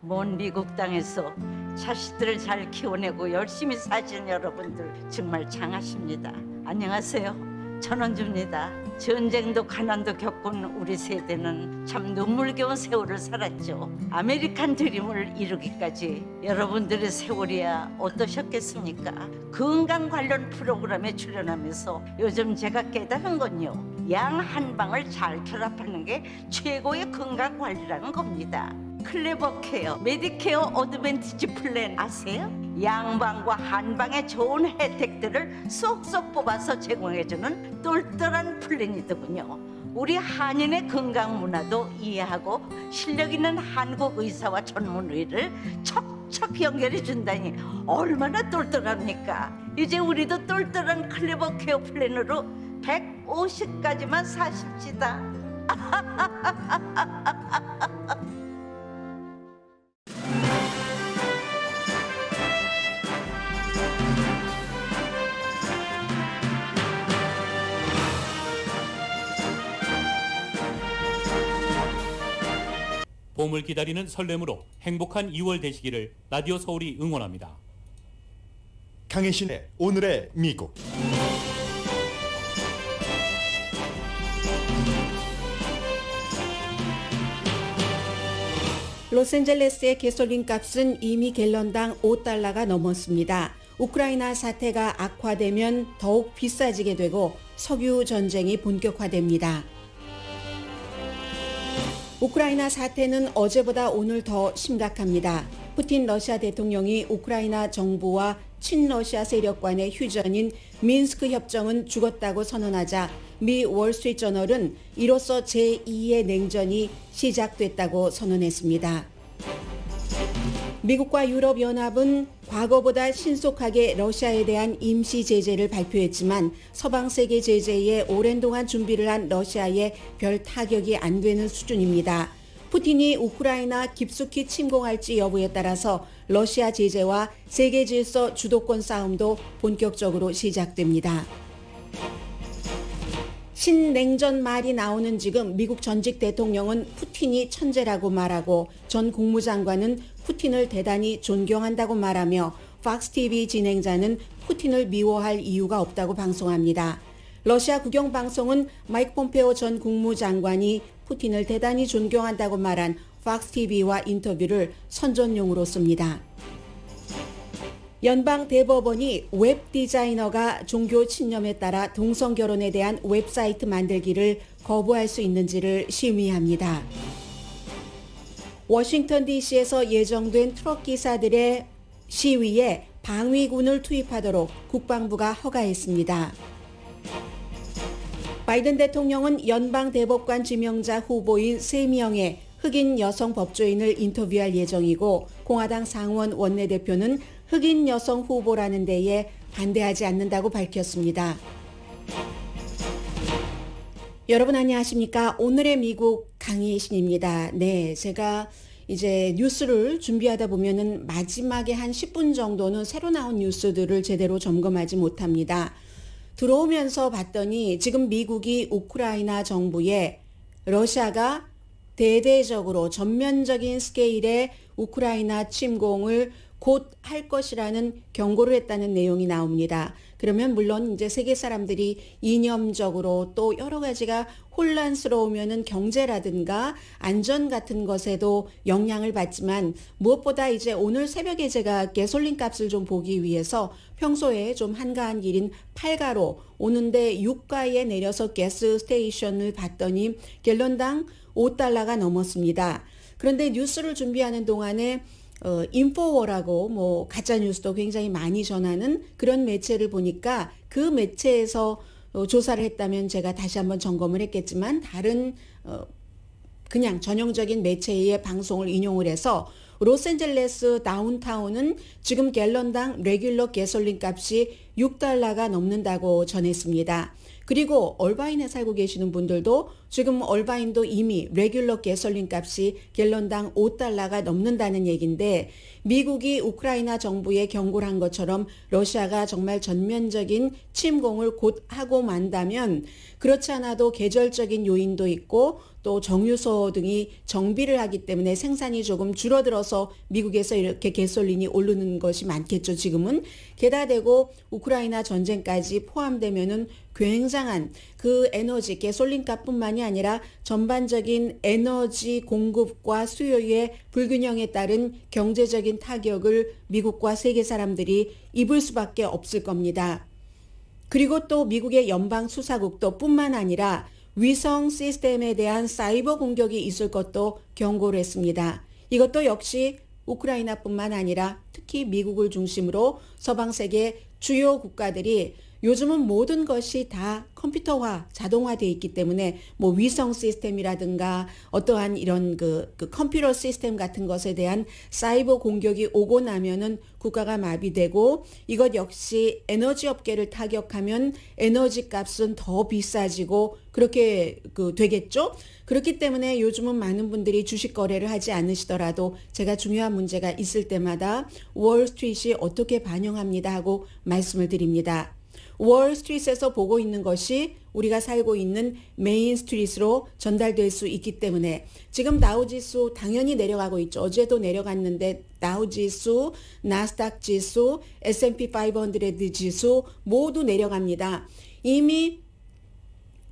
먼 미국 땅에서 자식들을 잘 키워내고 열심히 사신 여러분들 정말 장하십니다. 안녕하세요. 전원주입니다. 전쟁도 가난도 겪은 우리 세대는 참 눈물겨운 세월을 살았죠. 아메리칸 드림을 이루기까지 여러분들의 세월이야 어떠셨겠습니까? 건강 관련 프로그램에 출연하면서 요즘 제가 깨달은 건요, 양 한 방을 잘 결합하는 게 최고의 건강 관리라는 겁니다. 클레버 케어, 메디케어 어드밴티지 플랜 아세요? 양방과 한방의 좋은 혜택들을 쏙쏙 뽑아서 제공해주는 똘똘한 플랜이더군요. 우리 한인의 건강 문화도 이해하고 실력 있는 한국 의사와 전문의를 척척 연결해 준다니 얼마나 똘똘합니까? 이제 우리도 똘똘한 클레버 케어 플랜으로 150까지만 사십시다. 봄을 기다리는 설렘으로 행복한 2월 되시기를 라디오 서울이 응원합니다. 강혜신의 오늘의 미국. 로스앤젤레스의 가솔린 값은 이미 갤런당 $5가 넘었습니다. 우크라이나 사태가 악화되면 더욱 비싸지게 되고 석유 전쟁이 본격화됩니다. 우크라이나 사태는 어제보다 오늘 더 심각합니다. 푸틴 러시아 대통령이 우크라이나 정부와 친러시아 세력 간의 휴전인 민스크 협정은 죽었다고 선언하자 미 월스트리트저널은 이로써 제2의 냉전이 시작됐다고 선언했습니다. 미국과 유럽연합은 과거보다 신속하게 러시아에 대한 임시 제재를 발표했지만 서방 세계 제재에 오랜 동안 준비를 한 러시아에 별 타격이 안 되는 수준입니다. 푸틴이 우크라이나 깊숙이 침공할지 여부에 따라서 러시아 제재와 세계 질서 주도권 싸움도 본격적으로 시작됩니다. 신냉전 말이 나오는 지금 미국 전직 대통령은 푸틴이 천재라고 말하고 전 국무장관은 푸틴을 대단히 존경한다고 말하며 팍스TV 진행자는 푸틴을 미워할 이유가 없다고 방송합니다. 러시아 국영방송은 마이크 폼페오 전 국무장관이 푸틴을 대단히 존경한다고 말한 팍스TV와 인터뷰를 선전용으로 씁니다. 연방 대법원이 웹 디자이너가 종교 신념에 따라 동성결혼에 대한 웹사이트 만들기를 거부할 수 있는지를 심의합니다. 워싱턴 DC에서 예정된 트럭 기사들의 시위에 방위군을 투입하도록 국방부가 허가했습니다. 바이든 대통령은 연방 대법관 지명자 후보인 3명의 흑인 여성 법조인을 인터뷰할 예정이고 공화당 상원 원내대표는 흑인 여성 후보라는 데에 반대하지 않는다고 밝혔습니다. 여러분 안녕하십니까? 오늘의 미국 강혜신입니다. 네, 제가 이제 뉴스를 준비하다 보면은 마지막에 한 10분 정도는 새로 나온 뉴스들을 제대로 점검하지 못합니다. 들어오면서 봤더니 지금 미국이 우크라이나 정부에 러시아가 대대적으로 전면적인 스케일의 우크라이나 침공을 곧 할 것이라는 경고를 했다는 내용이 나옵니다. 그러면 물론 이제 세계 사람들이 이념적으로 또 여러 가지가 혼란스러우면은 경제라든가 안전 같은 것에도 영향을 받지만 무엇보다 이제 오늘 새벽에 제가 가솔린 값을 좀 보기 위해서 평소에 좀 한가한 길인 8가로 오는데 6가에 내려서 가스 스테이션을 봤더니 갤런당 $5가 넘었습니다. 그런데 뉴스를 준비하는 동안에 인포워라고 뭐 가짜 뉴스도 굉장히 많이 전하는 그런 매체를 보니까 그 매체에서 조사를 했다면 제가 다시 한번 점검을 했겠지만 다른 그냥 전형적인 매체의 방송을 인용을 해서 로스앤젤레스 다운타운은 지금 갤런당 레귤러 가솔린 값이 $6가 넘는다고 전했습니다. 그리고 얼바인에 살고 계시는 분들도 지금 얼바인도 이미 레귤러 가솔린 값이 갤런당 $5가 넘는다는 얘기인데 미국이 우크라이나 정부에 경고를 한 것처럼 러시아가 정말 전면적인 침공을 곧 하고 만다면 그렇지 않아도 계절적인 요인도 있고 또 정유소 등이 정비를 하기 때문에 생산이 조금 줄어들어서 미국에서 이렇게 가솔린이 오르는 것이 많겠죠. 지금은 게다 대고 우크라이나 전쟁까지 포함되면은 굉장한 그 에너지 가솔린 값뿐만이 아니라 전반적인 에너지 공급과 수요의 불균형에 따른 경제적인 타격을 미국과 세계 사람들이 입을 수밖에 없을 겁니다. 그리고 또 미국의 연방 수사국도 뿐만 아니라 위성 시스템에 대한 사이버 공격이 있을 것도 경고를 했습니다. 이것도 역시 우크라이나뿐만 아니라 특히 미국을 중심으로 서방 세계 주요 국가들이 요즘은 모든 것이 다 컴퓨터화, 자동화되어 있기 때문에 뭐 위성 시스템이라든가 어떠한 이런 그 컴퓨터 시스템 같은 것에 대한 사이버 공격이 오고 나면은 국가가 마비되고 이것 역시 에너지 업계를 타격하면 에너지 값은 더 비싸지고 그렇게 되겠죠? 그렇기 때문에 요즘은 많은 분들이 주식 거래를 하지 않으시더라도 제가 중요한 문제가 있을 때마다 월스트리트이 어떻게 반영합니다 하고 말씀을 드립니다. 월스트리트에서 보고 있는 것이 우리가 살고 있는 메인스트리트로 전달될 수 있기 때문에 지금 다우지수 당연히 내려가고 있죠. 어제도 내려갔는데 다우지수, 나스닥 지수, S&P 500 지수 모두 내려갑니다. 이미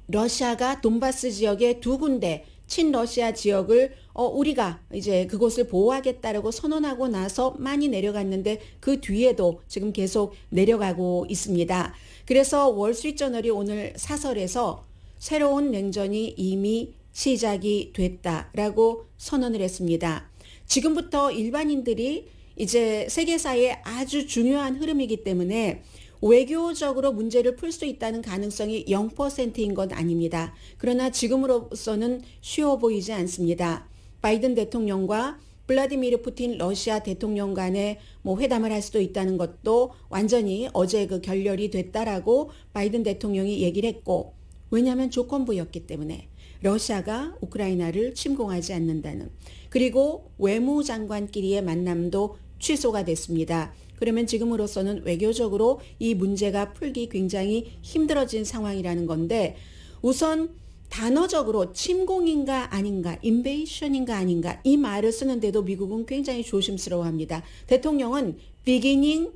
러시아가 돈바스 지역의 두 군데 친러시아 지역을 우리가 이제 그곳을 보호하겠다라고 선언하고 나서 많이 내려갔는데 그 뒤에도 지금 계속 내려가고 있습니다. 그래서 월스트리트저널이 오늘 사설에서 새로운 냉전이 이미 시작이 됐다라고 선언을 했습니다. 지금부터 일반인들이 이제 세계사의 아주 중요한 흐름이기 때문에 외교적으로 문제를 풀 수 있다는 가능성이 0%인 건 아닙니다. 그러나 지금으로서는 쉬워 보이지 않습니다. 바이든 대통령과 블라디미르 푸틴 러시아 대통령 간에 뭐 회담을 할 수도 있다는 것도 완전히 어제 그 결렬이 됐다라고 바이든 대통령이 얘기를 했고, 왜냐하면 조건부였기 때문에 러시아가 우크라이나를 침공하지 않는다는, 그리고 외무장관끼리의 만남도 취소가 됐습니다. 그러면 지금으로서는 외교적으로 이 문제가 풀기 굉장히 힘들어진 상황이라는 건데, 우선 단어적으로 침공인가 아닌가, 인베이션인가 아닌가 이 말을 쓰는데도 미국은 굉장히 조심스러워합니다. 대통령은 beginning,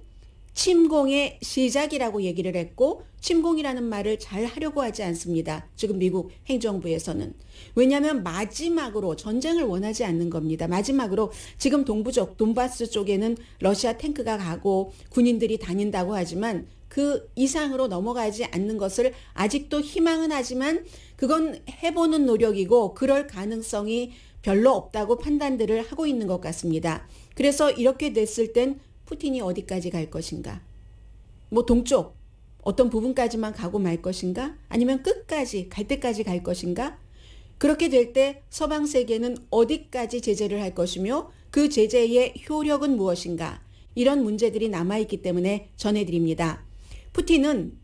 침공의 시작이라고 얘기를 했고 침공이라는 말을 잘 하려고 하지 않습니다. 지금 미국 행정부에서는. 왜냐하면 마지막으로 전쟁을 원하지 않는 겁니다. 마지막으로 지금 동부쪽 돈바스 쪽에는 러시아 탱크가 가고 군인들이 다닌다고 하지만 그 이상으로 넘어가지 않는 것을 아직도 희망은 하지만 그건 해보는 노력이고 그럴 가능성이 별로 없다고 판단들을 하고 있는 것 같습니다. 그래서 이렇게 됐을 땐 푸틴이 어디까지 갈 것인가? 뭐 동쪽 어떤 부분까지만 가고 말 것인가? 아니면 끝까지 갈 때까지 갈 것인가? 그렇게 될 때 서방 세계는 어디까지 제재를 할 것이며 그 제재의 효력은 무엇인가? 이런 문제들이 남아있기 때문에 전해드립니다. 푸틴은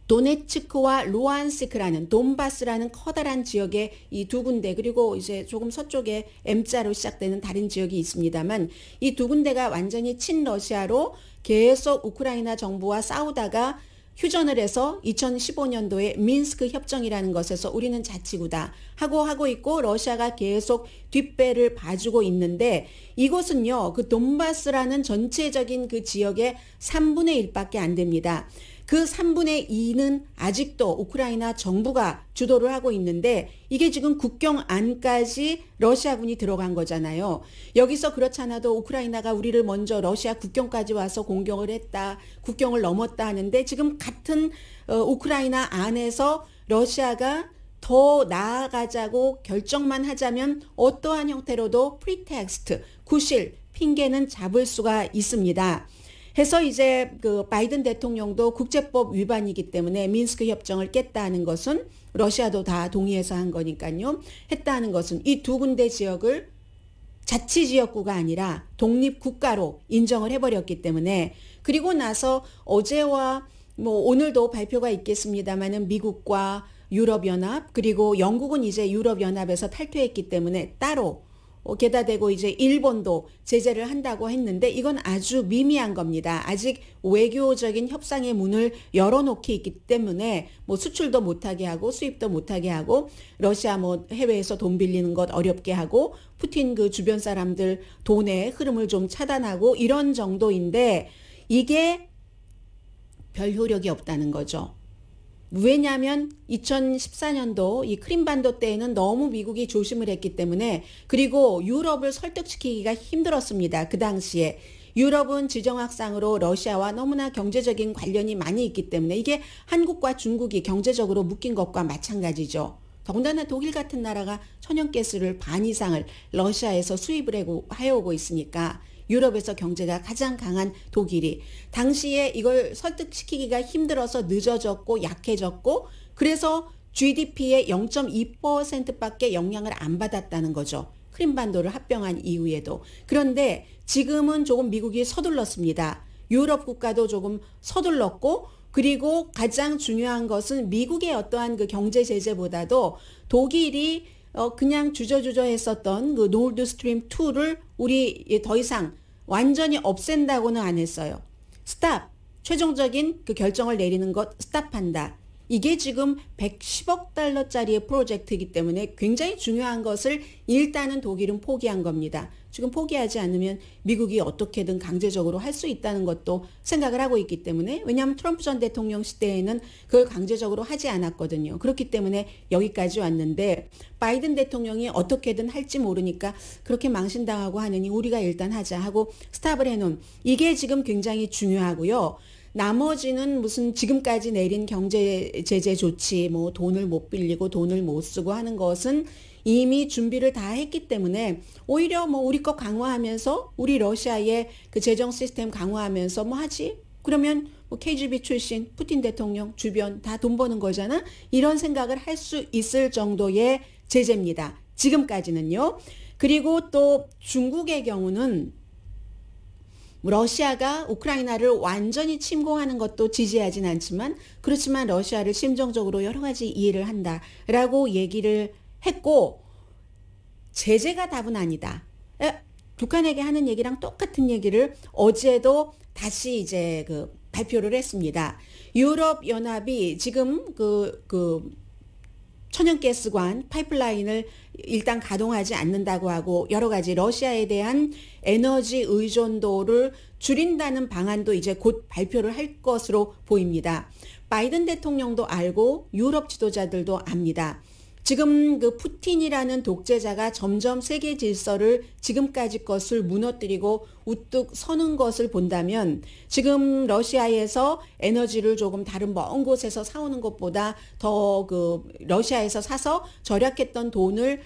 도네츠크와 루안스크라는 돈바스라는 커다란 지역의 이 두 군데, 그리고 이제 조금 서쪽에 M자로 시작되는 다른 지역이 있습니다만 이 두 군데가 완전히 친러시아로 계속 우크라이나 정부와 싸우다가 휴전을 해서 2015년도에 민스크 협정이라는 것에서 우리는 자치구다 하고 있고 러시아가 계속 뒷배를 봐주고 있는데, 이곳은요 그 돈바스라는 전체적인 그 지역의 3분의 1밖에 안 됩니다. 그 3분의 2는 아직도 우크라이나 정부가 주도를 하고 있는데 이게 지금 국경 안까지 러시아군이 들어간 거잖아요. 여기서 그렇지 않아도 우크라이나가 우리를 먼저 러시아 국경까지 와서 공격을 했다, 국경을 넘었다 하는데 지금 같은 우크라이나 안에서 러시아가 더 나아가자고 결정만 하자면 어떠한 형태로도 프리텍스트, 구실, 핑계는 잡을 수가 있습니다. 해서 이제 그 바이든 대통령도 국제법 위반이기 때문에 민스크 협정을 깼다는 것은 러시아도 다 동의해서 한 거니까요. 했다는 것은 이 두 군데 지역을 자치지역구가 아니라 독립국가로 인정을 해버렸기 때문에, 그리고 나서 어제와 뭐 오늘도 발표가 있겠습니다마는 미국과 유럽연합, 그리고 영국은 이제 유럽연합에서 탈퇴했기 때문에 따로 게다 대고 이제 일본도 제재를 한다고 했는데 이건 아주 미미한 겁니다. 아직 외교적인 협상의 문을 열어놓기 있기 때문에 뭐 수출도 못하게 하고 수입도 못하게 하고 러시아 뭐 해외에서 돈 빌리는 것 어렵게 하고 푸틴 그 주변 사람들 돈의 흐름을 좀 차단하고 이런 정도인데 이게 별 효력이 없다는 거죠. 왜냐하면 2014년도 이 크림반도 때에는 너무 미국이 조심을 했기 때문에 그리고 유럽을 설득시키기가 힘들었습니다. 그 당시에. 유럽은 지정학상으로 러시아와 너무나 경제적인 관련이 많이 있기 때문에 이게 한국과 중국이 경제적으로 묶인 것과 마찬가지죠. 더군다나 독일 같은 나라가 천연가스를 반 이상을 러시아에서 수입을 해오고 있으니까 유럽에서 경제가 가장 강한 독일이 당시에 이걸 설득시키기가 힘들어서 늦어졌고 약해졌고 그래서 GDP의 0.2%밖에 영향을 안 받았다는 거죠. 크림반도를 합병한 이후에도. 그런데 지금은 조금 미국이 서둘렀습니다. 유럽 국가도 조금 서둘렀고 그리고 가장 중요한 것은 미국의 어떠한 그 경제 제재보다도 독일이 그냥 주저주저 했었던 그 노드 스트림 2를 우리 더 이상 완전히 없앤다고는 안 했어요. 스탑, 최종적인 그 결정을 내리는 것 스탑한다. 이게 지금 110억 달러짜리의 프로젝트이기 때문에 굉장히 중요한 것을 일단은 독일은 포기한 겁니다. 지금 포기하지 않으면 미국이 어떻게든 강제적으로 할 수 있다는 것도 생각을 하고 있기 때문에 왜냐하면 트럼프 전 대통령 시대에는 그걸 강제적으로 하지 않았거든요. 그렇기 때문에 여기까지 왔는데 바이든 대통령이 어떻게든 할지 모르니까 그렇게 망신당하고 하느니 우리가 일단 하자 하고 스탑을 해놓은 이게 지금 굉장히 중요하고요. 나머지는 무슨 지금까지 내린 경제 제재 조치, 뭐 돈을 못 빌리고 돈을 못 쓰고 하는 것은 이미 준비를 다 했기 때문에 오히려 뭐 우리 거 강화하면서 우리 러시아의 그 재정 시스템 강화하면서 뭐 하지? 그러면 뭐 KGB 출신 푸틴 대통령 주변 다 돈 버는 거잖아? 이런 생각을 할 수 있을 정도의 제재입니다. 지금까지는요. 그리고 또 중국의 경우는 러시아가 우크라이나를 완전히 침공하는 것도 지지하진 않지만 그렇지만 러시아를 심정적으로 여러 가지 이해를 한다라고 얘기를 했고 제재가 답은 아니다. 북한에게 하는 얘기랑 똑같은 얘기를 어제도 다시 이제 그 발표를 했습니다. 유럽 연합이 지금 그 천연가스관 파이프라인을 일단 가동하지 않는다고 하고 여러 가지 러시아에 대한 에너지 의존도를 줄인다는 방안도 이제 곧 발표를 할 것으로 보입니다. 바이든 대통령도 알고 유럽 지도자들도 압니다. 지금 그 푸틴이라는 독재자가 점점 세계 질서를 지금까지 것을 무너뜨리고 우뚝 서는 것을 본다면 지금 러시아에서 에너지를 조금 다른 먼 곳에서 사오는 것보다 더 그 러시아에서 사서 절약했던 돈을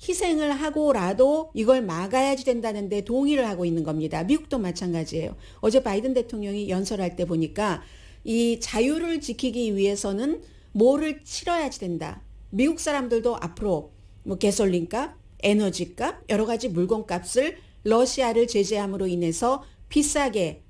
희생을 하고라도 이걸 막아야지 된다는데 동의를 하고 있는 겁니다. 미국도 마찬가지예요. 어제 바이든 대통령이 연설할 때 보니까 이 자유를 지키기 위해서는 뭐를 치러야지 된다. 미국 사람들도 앞으로 뭐 가솔린값, 에너지값, 여러 가지 물건값을 러시아를 제재함으로 인해서 비싸게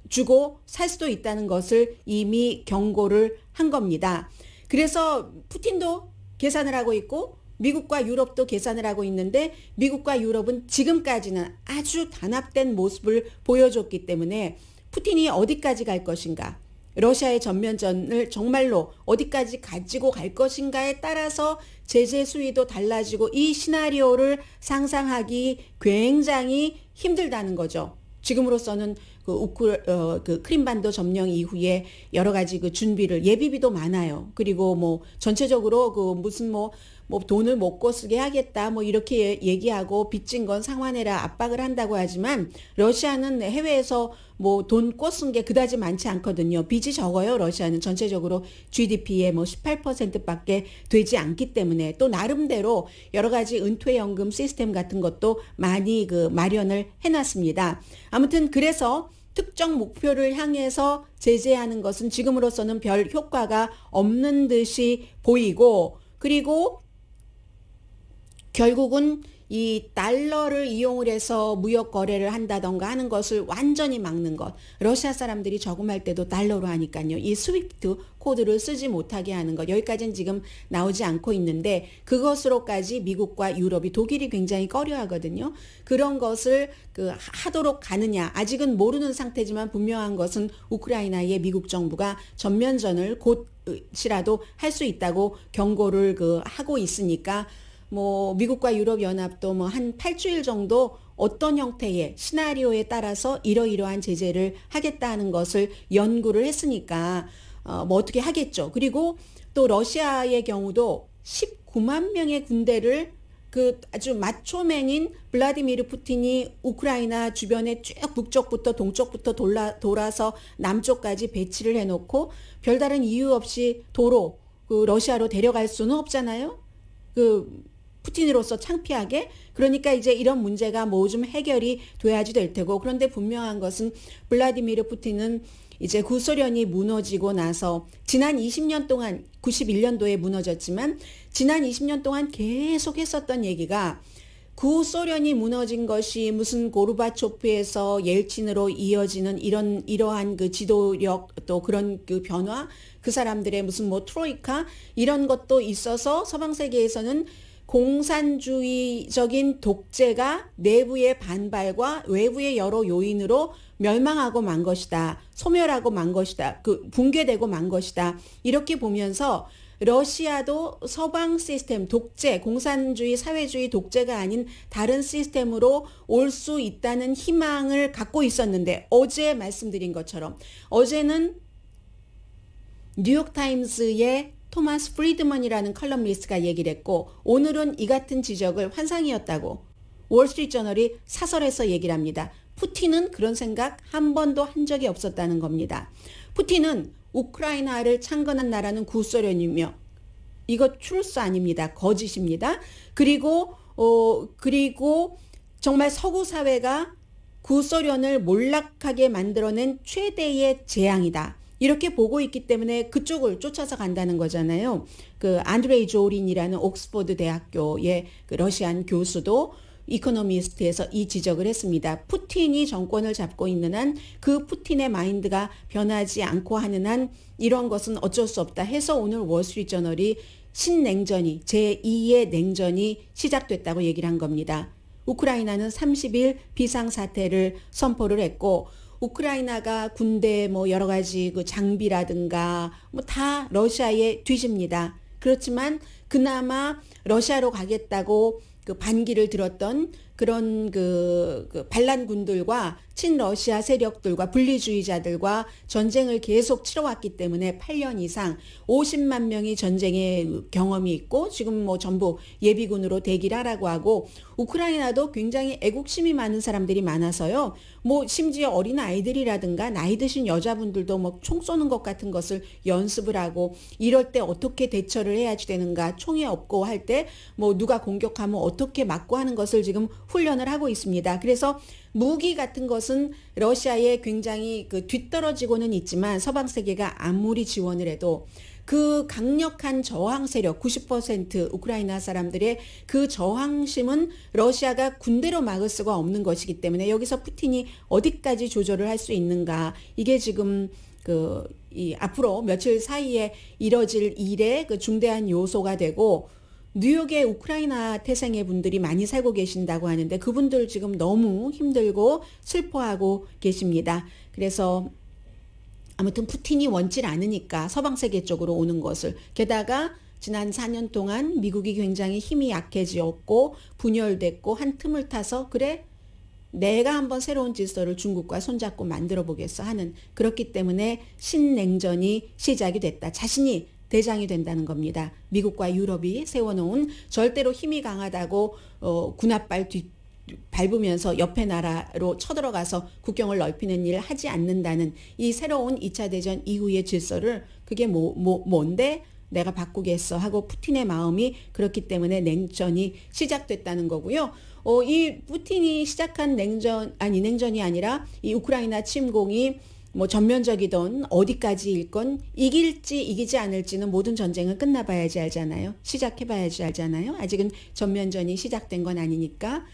주고 살 수도 있다는 것을 이미 경고를 한 겁니다. 그래서 푸틴도 계산을 하고 있고 미국과 유럽도 계산을 하고 있는데 미국과 유럽은 지금까지는 아주 단합된 모습을 보여줬기 때문에 푸틴이 어디까지 갈 것인가 러시아의 전면전을 정말로 어디까지 가지고 갈 것인가에 따라서 제재 수위도 달라지고 이 시나리오를 상상하기 굉장히 힘들다는 거죠. 지금으로서는 그 크림반도 점령 이후에 여러 가지 그 준비를 예비비도 많아요. 그리고 뭐 전체적으로 그 무슨 뭐 돈을 못 쓰게 하겠다 뭐 이렇게 얘기하고 빚진 건 상환해라 압박을 한다고 하지만 러시아는 해외에서 뭐 돈 꿔쓴 게 그다지 많지 않거든요. 빚이 적어요. 러시아는 전체적으로 GDP의 뭐 18%밖에 되지 않기 때문에 또 나름대로 여러 가지 은퇴연금 시스템 같은 것도 많이 그 마련을 해놨습니다. 아무튼 그래서 특정 목표를 향해서 제재하는 것은 지금으로서는 별 효과가 없는 듯이 보이고 그리고 결국은 이 달러를 이용을 해서 무역 거래를 한다던가 하는 것을 완전히 막는 것. 러시아 사람들이 저금할 때도 달러로 하니까요. 이 스위프트 코드를 쓰지 못하게 하는 것. 여기까지는 지금 나오지 않고 있는데 그것으로까지 미국과 유럽이 독일이 굉장히 꺼려하거든요. 그런 것을 하도록 가느냐. 아직은 모르는 상태지만 분명한 것은 우크라이나의 미국 정부가 전면전을 곧이라도 할 수 있다고 경고를 하고 있으니까 뭐 미국과 유럽 연합도 뭐 한 8주일 정도 어떤 형태의 시나리오에 따라서 이러이러한 제재를 하겠다는 것을 연구를 했으니까 뭐 어떻게 하겠죠. 그리고 또 러시아의 경우도 19만 명의 군대를 아주 마초맨인 블라디미르 푸틴이 우크라이나 주변에 쭉 북쪽부터 동쪽부터 돌아서 남쪽까지 배치를 해놓고 별다른 이유 없이 도로 러시아로 데려갈 수는 없잖아요. 푸틴으로서 창피하게. 그러니까 이제 이런 문제가 뭐 좀 해결이 돼야지 될 테고, 그런데 분명한 것은 블라디미르 푸틴은 이제 구소련이 무너지고 나서 지난 20년 동안 91년도에 무너졌지만 지난 20년 동안 계속 했었던 얘기가 구소련이 무너진 것이 무슨 고르바초프에서 옐친으로 이어지는 이러한 지도력 또 그런 변화, 그 사람들의 무슨 뭐 트로이카 이런 것도 있어서 서방 세계에서는 공산주의적인 독재가 내부의 반발과 외부의 여러 요인으로 멸망하고 만 것이다. 소멸하고 만 것이다. 붕괴되고 만 것이다. 이렇게 보면서 러시아도 서방 시스템, 독재, 공산주의, 사회주의 독재가 아닌 다른 시스템으로 올 수 있다는 희망을 갖고 있었는데 어제 말씀드린 것처럼 어제는 뉴욕타임스의 토마스 프리드먼이라는 컬럼니스트가 얘기를 했고 오늘은 이 같은 지적을 환상이었다고 월스트리트저널이 사설에서 얘기를 합니다. 푸틴은 그런 생각 한 번도 한 적이 없었다는 겁니다. 푸틴은 우크라이나를 창건한 나라는 구소련이며 이거 트루스 아닙니다. 거짓입니다. 그리고 정말 서구 사회가 구소련을 몰락하게 만들어낸 최대의 재앙이다. 이렇게 보고 있기 때문에 그쪽을 쫓아서 간다는 거잖아요. 안드레이 조린이라는 옥스퍼드 대학교의 러시안 교수도 이코노미스트에서 이 지적을 했습니다. 푸틴이 정권을 잡고 있는 한 그 푸틴의 마인드가 변하지 않고 하는 한 이런 것은 어쩔 수 없다 해서 오늘 월스트리트저널이 신냉전이 제2의 냉전이 시작됐다고 얘기를 한 겁니다. 우크라이나는 30일 비상사태를 선포를 했고 우크라이나가 군대 뭐 여러 가지 장비라든가 뭐 다 러시아에 뒤집니다. 그렇지만 그나마 러시아로 가겠다고 반기를 들었던 그런 반란군들과 친러시아 세력들과 분리주의자들과 전쟁을 계속 치러왔기 때문에 8년 이상 50만 명이 전쟁의 경험이 있고 지금 뭐 전부 예비군으로 대기를 하라고 하고 우크라이나도 굉장히 애국심이 많은 사람들이 많아서요. 뭐 심지어 어린 아이들이라든가 나이 드신 여자분들도 뭐 총 쏘는 것 같은 것을 연습을 하고 이럴 때 어떻게 대처를 해야지 되는가 총이 없고 할 때 뭐 누가 공격하면 어떻게 맞고 하는 것을 지금 훈련을 하고 있습니다. 그래서 무기 같은 것은 러시아에 굉장히 뒤떨어지고는 있지만 서방 세계가 아무리 지원을 해도 그 강력한 저항 세력 90% 우크라이나 사람들의 그 저항심은 러시아가 군대로 막을 수가 없는 것이기 때문에 여기서 푸틴이 어디까지 조절을 할 수 있는가 이게 지금 앞으로 며칠 사이에 이뤄질 일의 중대한 요소가 되고 뉴욕에 우크라이나 태생의 분들이 많이 살고 계신다고 하는데 그분들 지금 너무 힘들고 슬퍼하고 계십니다. 그래서 아무튼 푸틴이 원치 않으니까 서방 세계 쪽으로 오는 것을 게다가 지난 4년 동안 미국이 굉장히 힘이 약해졌고 분열됐고 한 틈을 타서 그래 내가 한번 새로운 질서를 중국과 손잡고 만들어 보겠어 하는 그렇기 때문에 신냉전이 시작이 됐다. 자신이 대장이 된다는 겁니다. 미국과 유럽이 세워놓은 절대로 힘이 강하다고 군홧발 밟으면서 옆에 나라로 쳐들어가서 국경을 넓히는 일을 하지 않는다는 이 새로운 2차 대전 이후의 질서를 그게 뭔데 내가 바꾸겠어 하고 푸틴의 마음이 그렇기 때문에 냉전이 시작됐다는 거고요. 이 푸틴이 시작한 냉전이 아니라 이 우크라이나 침공이 뭐 전면적이든 어디까지일 건 이길지 이기지 않을지는 모든 전쟁은 끝나봐야지 알잖아요. 시작해봐야지 알잖아요. 아직은 전면전이 시작된 건 아니니까.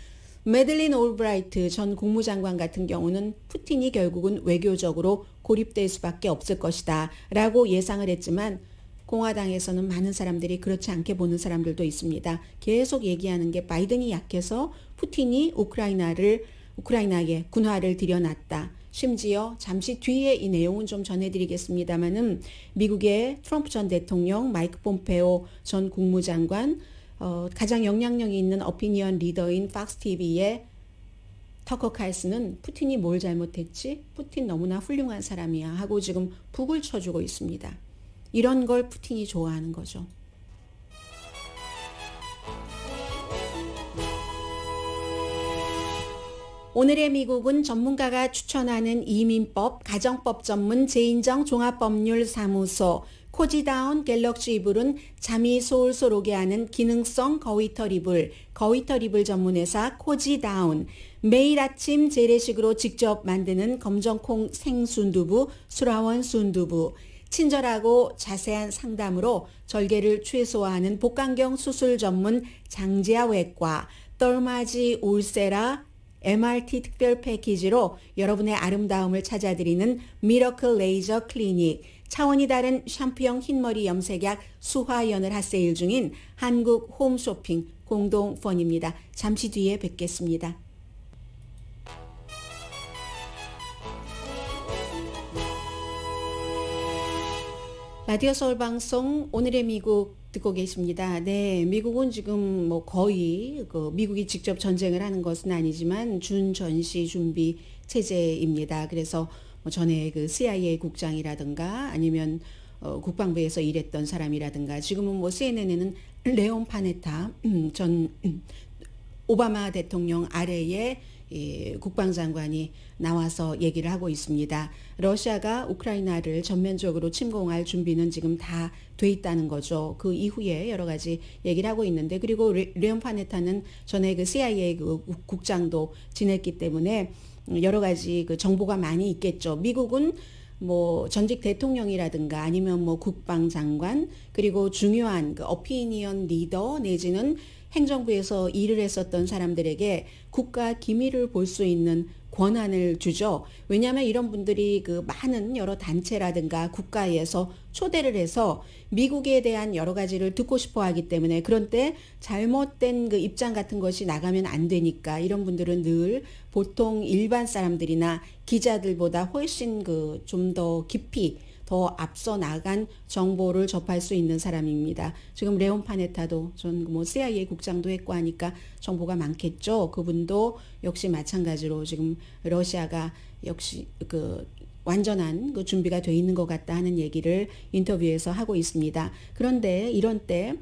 매들린 올브라이트 전 국무장관 같은 경우는 푸틴이 결국은 외교적으로 고립될 수밖에 없을 것이다 라고 예상을 했지만 공화당에서는 많은 사람들이 그렇지 않게 보는 사람들도 있습니다. 계속 얘기하는 게 바이든이 약해서 푸틴이 우크라이나에 군화를 들여놨다. 심지어 잠시 뒤에 이 내용은 좀 전해드리겠습니다마는 미국의 트럼프 전 대통령, 마이크 폼페오 전 국무장관, 가장 영향력이 있는 어피니언 리더인 팍스 TV의 터커 칼슨은 푸틴이 뭘 잘못했지? 푸틴 너무나 훌륭한 사람이야 하고 지금 북을 쳐주고 있습니다. 이런 걸 푸틴이 좋아하는 거죠. 오늘의 미국은 전문가가 추천하는 이민법, 가정법 전문 제인정 종합법률사무소, 코지다운 갤럭시 이불은 잠이 솔솔 오게 하는 기능성 거위털 이불, 거위털 이불 전문회사 코지다운, 매일 아침 재래식으로 직접 만드는 검정콩 생순두부, 수라원 순두부, 친절하고 자세한 상담으로 절개를 최소화하는 복강경 수술 전문 장지아 외과, 떨마지 울세라 MRT 특별 패키지로 여러분의 아름다움을 찾아드리는 미러클 레이저 클리닉, 차원이 다른 샴푸형 흰머리 염색약 수화연을 핫세일 중인 한국 홈쇼핑 공동펀입니다. 잠시 뒤에 뵙겠습니다. 라디오 서울 방송 오늘의 미국 듣고 계십니다. 네, 미국은 지금 뭐 거의 미국이 직접 전쟁을 하는 것은 아니지만 준전시 준비 체제입니다. 그래서 뭐 전에 그 CIA 국장이라든가 아니면 국방부에서 일했던 사람이라든가 지금은 뭐 CNN에는 레온 파네타 전 오바마 대통령 아래의 국방장관이 나와서 얘기를 하고 있습니다. 러시아가 우크라이나를 전면적으로 침공할 준비는 지금 다 돼 있다는 거죠. 그 이후에 여러 가지 얘기를 하고 있는데 그리고 레온 파네타는 전에 그 CIA 그 국장도 지냈기 때문에 여러 가지 그 정보가 많이 있겠죠. 미국은 뭐 전직 대통령이라든가 아니면 뭐 국방장관 그리고 중요한 그 어피니언 리더 내지는 행정부에서 일을 했었던 사람들에게 국가 기밀을 볼 수 있는 권한을 주죠. 왜냐하면 이런 분들이 그 많은 여러 단체라든가 국가에서 초대를 해서 미국에 대한 여러 가지를 듣고 싶어 하기 때문에 그런 때 잘못된 그 입장 같은 것이 나가면 안 되니까 이런 분들은 늘 보통 일반 사람들이나 기자들보다 훨씬 그 좀 더 깊이 더 앞서 나간 정보를 접할 수 있는 사람입니다. 지금 레온 파네타도 전 뭐 CIA 국장도 했고 하니까 정보가 많겠죠. 그분도 역시 마찬가지로 지금 러시아가 역시 그 완전한 그 준비가 돼 있는 것 같다 하는 얘기를 인터뷰에서 하고 있습니다. 그런데 이런 때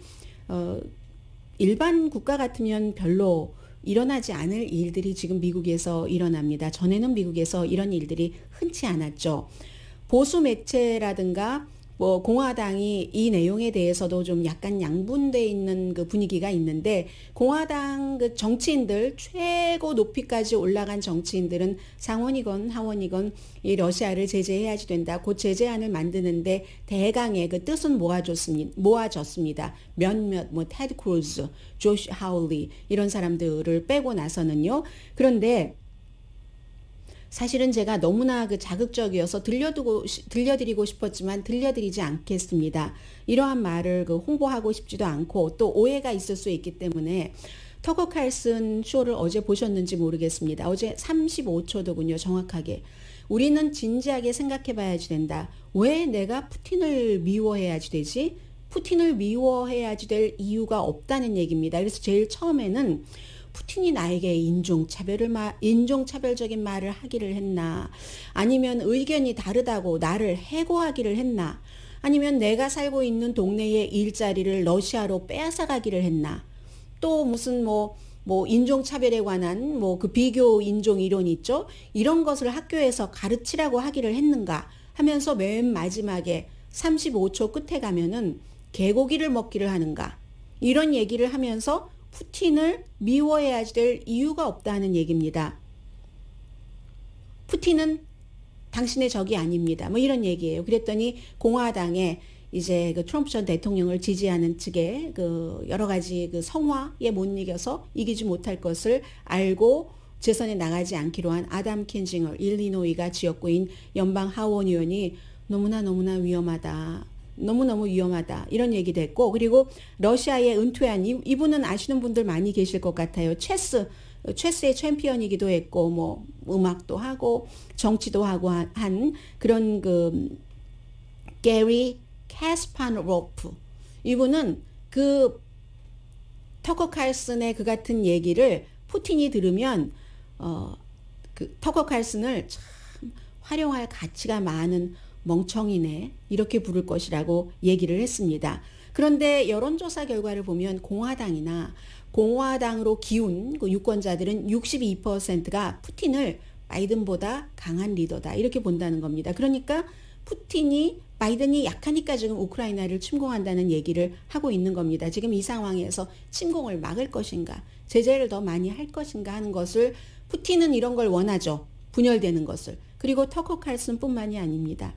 일반 국가 같으면 별로 일어나지 않을 일들이 지금 미국에서 일어납니다. 전에는 미국에서 이런 일들이 흔치 않았죠. 보수 매체라든가 뭐 공화당이 이 내용에 대해서도 좀 약간 양분돼 있는 그 분위기가 있는데 공화당 그 정치인들 최고 높이까지 올라간 정치인들은 상원이건 하원이건 이 러시아를 제재해야지 된다. 그 제재안을 만드는데 대강의 그 뜻은 모아졌습니다. 몇몇 뭐 테드 크루즈, 조시 하울리 이런 사람들을 빼고 나서는요. 그런데 사실은 제가 너무나 그 자극적이어서 들려드리고 싶었지만 들려드리지 않겠습니다. 이러한 말을 그 홍보하고 싶지도 않고 또 오해가 있을 수 있기 때문에 터커 칼슨 쇼를 어제 보셨는지 모르겠습니다. 어제 35초더군요, 정확하게. 우리는 진지하게 생각해 봐야지 된다. 왜 내가 푸틴을 미워해야지 되지? 푸틴을 미워해야지 될 이유가 없다는 얘기입니다. 그래서 제일 처음에는 푸틴이 나에게 인종차별적인 말을 하기를 했나? 아니면 의견이 다르다고 나를 해고하기를 했나? 아니면 내가 살고 있는 동네의 일자리를 러시아로 빼앗아가기를 했나? 또 무슨 뭐 인종차별에 관한 뭐 그 비교 인종 이론 있죠? 이런 것을 학교에서 가르치라고 하기를 했는가? 하면서 맨 마지막에 35초 끝에 가면은 개고기를 먹기를 하는가? 이런 얘기를 하면서 푸틴을 미워해야지 될 이유가 없다는 얘기입니다. 푸틴은 당신의 적이 아닙니다. 뭐 이런 얘기예요. 그랬더니 공화당에 이제 그 트럼프 전 대통령을 지지하는 측의 그 여러 가지 그 성화에 못 이겨서 이기지 못할 것을 알고 재선에 나가지 않기로 한 아담 켄징어 일리노이가 지역구인 연방 하원 의원이 너무나 위험하다. 너무너무 위험하다. 이런 얘기도 했고, 그리고 러시아의 은퇴한 이분은 아시는 분들 많이 계실 것 같아요. 체스의 챔피언이기도 했고, 뭐 음악도 하고 정치도 하고 한 그런 그 게리 캐스파노로프, 이분은 그 터커 칼슨의 그 같은 얘기를 푸틴이 들으면 그 터커 칼슨을 참 활용할 가치가 많은 멍청이네, 이렇게 부를 것이라고 얘기를 했습니다. 그런데 여론조사 결과를 보면 공화당으로 기운 그 유권자들은 62%가 푸틴을 바이든보다 강한 리더다, 이렇게 본다는 겁니다. 그러니까 바이든이 약하니까 지금 우크라이나를 침공한다는 얘기를 하고 있는 겁니다. 지금 이 상황에서 침공을 막을 것인가, 제재를 더 많이 할 것인가 하는 것을, 푸틴은 이런 걸 원하죠. 분열되는 것을. 그리고 터커 칼슨뿐만이 아닙니다.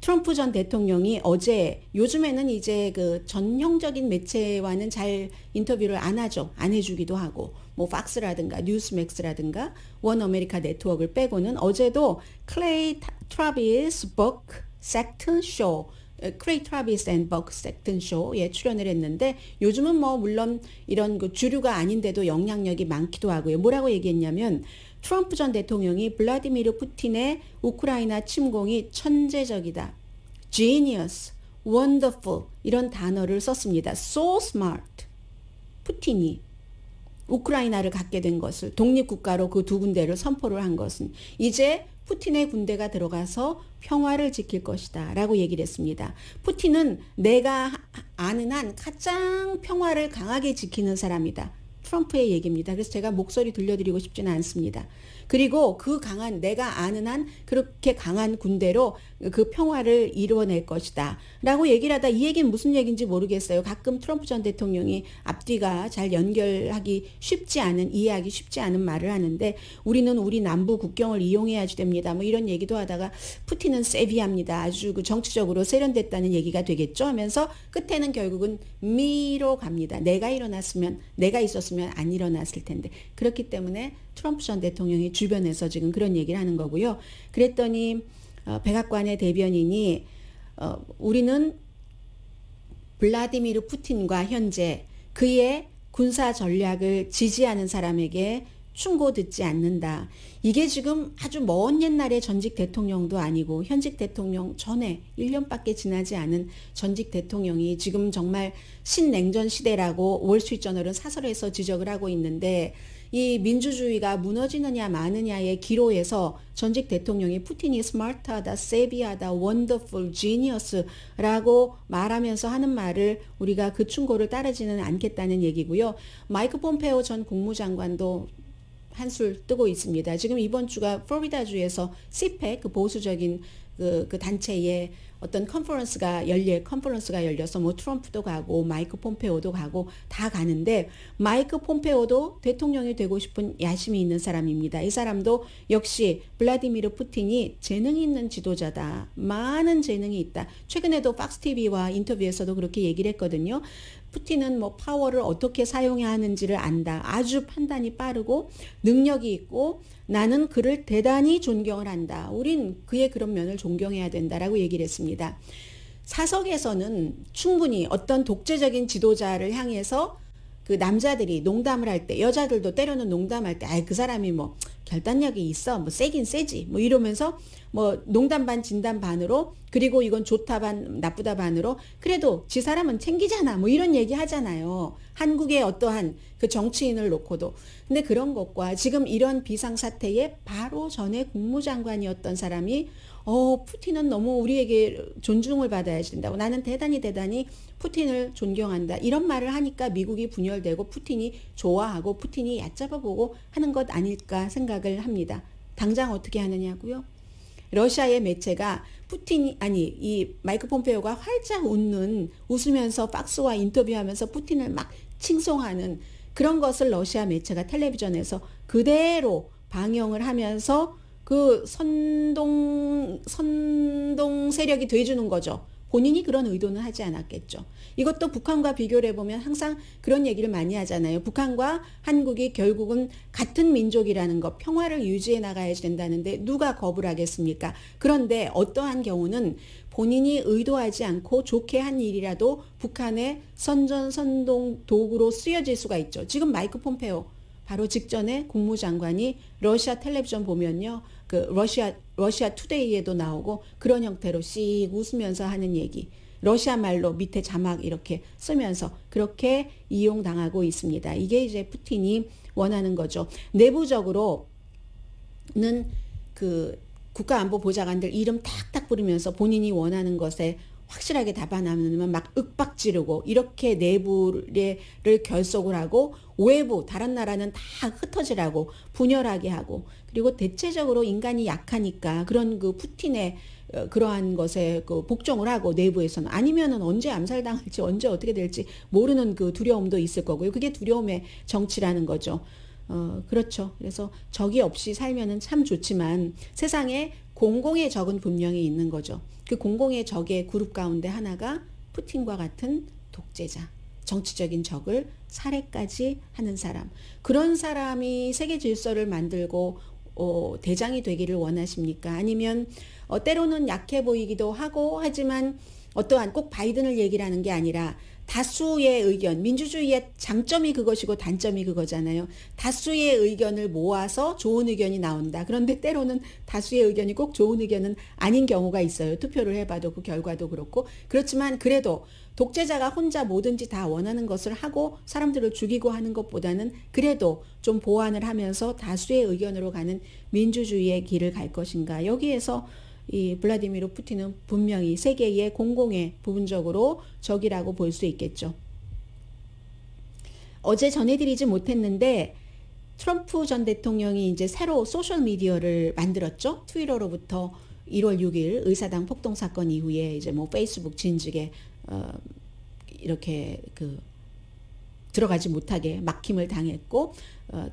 트럼프 전 대통령이 어제, 요즘에는 이제 그 전형적인 매체와는 잘 인터뷰를 안 하죠. 안 해주기도 하고, 뭐 팍스라든가 뉴스맥스라든가 원 아메리카 네트워크를 빼고는 어제도 클레이 트라비스 버크 섹튼 쇼, 크레이 트라비스 앤 버크 섹튼 쇼에 출연을 했는데, 요즘은 뭐 물론 이런 그 주류가 아닌데도 영향력이 많기도 하고요. 뭐라고 얘기했냐면, 트럼프 전 대통령이 블라디미르 푸틴의 우크라이나 침공이 천재적이다, genius, wonderful 이런 단어를 썼습니다. so smart. 푸틴이 우크라이나를 갖게 된 것을, 독립국가로 그 두 군데를 선포를 한 것은 이제 푸틴의 군대가 들어가서 평화를 지킬 것이다 라고 얘기를 했습니다. 푸틴은 내가 아는 한 가장 평화를 강하게 지키는 사람이다. 트럼프의 얘기입니다. 그래서 제가 목소리 들려드리고 싶지는 않습니다. 그리고 내가 아는 한 그렇게 강한 군대로 그 평화를 이루어낼 것이다 라고 얘기를 하다, 이 얘기는 무슨 얘기인지 모르겠어요. 가끔 트럼프 전 대통령이 앞뒤가 잘 이해하기 쉽지 않은 말을 하는데, 우리는 우리 남부 국경을 이용해야지 됩니다, 뭐 이런 얘기도 하다가, 푸틴은 세비합니다, 아주 그 정치적으로 세련됐다는 얘기가 되겠죠 하면서 끝에는 결국은 미로 갑니다. 내가 있었으면 안 일어났을 텐데. 그렇기 때문에 트럼프 전 대통령이 주변에서 지금 그런 얘기를 하는 거고요. 그랬더니 백악관의 대변인이 우리는 블라디미르 푸틴과 현재 그의 군사 전략을 지지하는 사람에게 충고 듣지 않는다. 이게 지금 아주 먼 옛날의 전직 대통령도 아니고 현직 대통령 전에 1년밖에 지나지 않은 전직 대통령이 지금 정말 신냉전 시대라고 월스트리트저널은 사설에서 지적을 하고 있는데, 이 민주주의가 무너지느냐 마느냐의 기로에서 전직 대통령이 푸틴이 스마트하다, 세비하다, 원더풀, 지니어스라고 말하면서 하는 말을 우리가 그 충고를 따르지는 않겠다는 얘기고요. 마이크 폼페오 전 국무장관도 한술 뜨고 있습니다. 지금 이번 주가 플로리다주에서 CPEC, 그 보수적인 그 단체의 어떤 컨퍼런스가 열려서 뭐 트럼프도 가고 마이크 폼페오도 가고 다 가는데, 마이크 폼페오도 대통령이 되고 싶은 야심이 있는 사람입니다. 이 사람도 역시 블라디미르 푸틴이 재능이 있는 지도자다, 많은 재능이 있다. 최근에도 팍스TV와 인터뷰에서도 그렇게 얘기를 했거든요. 푸틴은 뭐 파워를 어떻게 사용해야 하는지를 안다. 아주 판단이 빠르고 능력이 있고 나는 그를 대단히 존경을 한다. 우린 그의 그런 면을 존경해야 된다라고 얘기를 했습니다. 사석에서는 충분히 어떤 독재적인 지도자를 향해서 그 남자들이 농담을 할 때, 여자들도 때로는 농담할 때, 그 사람이 뭐 결단력이 있어, 뭐 세긴 세지, 뭐 이러면서 뭐 농담 반 진담 반으로, 그리고 이건 좋다 반 나쁘다 반으로, 그래도 지 사람은 챙기잖아, 뭐 이런 얘기 하잖아요. 한국의 어떠한 그 정치인을 놓고도. 근데 그런 것과 지금 이런 비상사태에 바로 전에 국무장관이었던 사람이 푸틴은 너무 우리에게 존중을 받아야 된다고, 나는 대단히 푸틴을 존경한다, 이런 말을 하니까 미국이 분열되고 푸틴이 좋아하고 푸틴이 얕잡아보고 하는 것 아닐까 생각을 합니다. 당장 어떻게 하느냐고요? 러시아의 매체가 이 마이크 폼페오가 활짝 웃으면서 박스와 인터뷰하면서 푸틴을 막 칭송하는 그런 것을 러시아 매체가 텔레비전에서 그대로 방영을 하면서 그 선동 세력이 돼주는 거죠. 본인이 그런 의도는 하지 않았겠죠. 이것도 북한과 비교를 해보면 항상 그런 얘기를 많이 하잖아요. 북한과 한국이 결국은 같은 민족이라는 것, 평화를 유지해 나가야 된다는데 누가 겁을 하겠습니까? 그런데 어떠한 경우는 본인이 의도하지 않고 좋게 한 일이라도 북한의 선전-선동 도구로 쓰여질 수가 있죠. 지금 마이크 폼페오 바로 직전에 국무장관이 러시아 텔레비전 보면요. 그 러시아 투데이에도 나오고 그런 형태로 씩 웃으면서 하는 얘기. 러시아 말로 밑에 자막 이렇게 쓰면서 그렇게 이용당하고 있습니다. 이게 이제 푸틴이 원하는 거죠. 내부적으로는 그 국가안보보좌관들 이름 탁탁 부르면서 본인이 원하는 것에 확실하게 답 안 하면 막 윽박 지르고 이렇게 내부를 결속을 하고 외부 다른 나라는 다 흩어지라고 분열하게 하고 그리고 대체적으로 인간이 약하니까 그런 그 푸틴의 그러한 것에 그 복종을 하고 내부에서는 아니면은 언제 암살당할지 언제 어떻게 될지 모르는 그 두려움도 있을 거고요. 그게 두려움의 정치라는 거죠. 그렇죠. 그래서 적이 없이 살면은 참 좋지만 세상에 공공의 적은 분명히 있는 거죠. 그 공공의 적의 그룹 가운데 하나가 푸틴과 같은 독재자, 정치적인 적을 살해까지 하는 사람. 그런 사람이 세계 질서를 만들고 대장이 되기를 원하십니까? 아니면 때로는 약해 보이기도 하고 하지만 어떠한 꼭 바이든을 얘기를 하는 게 아니라 다수의 의견, 민주주의의 장점이 그것이고 단점이 그거잖아요. 다수의 의견을 모아서 좋은 의견이 나온다. 그런데 때로는 다수의 의견이 꼭 좋은 의견은 아닌 경우가 있어요. 투표를 해봐도 그 결과도 그렇고. 그렇지만 그래도 독재자가 혼자 뭐든지 다 원하는 것을 하고 사람들을 죽이고 하는 것보다는 그래도 좀 보완을 하면서 다수의 의견으로 가는 민주주의의 길을 갈 것인가. 여기에서 이 블라디미르 푸틴은 분명히 세계의 공공의 부분적으로 적이라고 볼 수 있겠죠. 어제 전해드리지 못했는데 트럼프 전 대통령이 이제 새로 소셜 미디어를 만들었죠. 트위터로부터 1월 6일 의사당 폭동 사건 이후에 이제 뭐 페이스북 진즉에 이렇게 그 들어가지 못하게 막힘을 당했고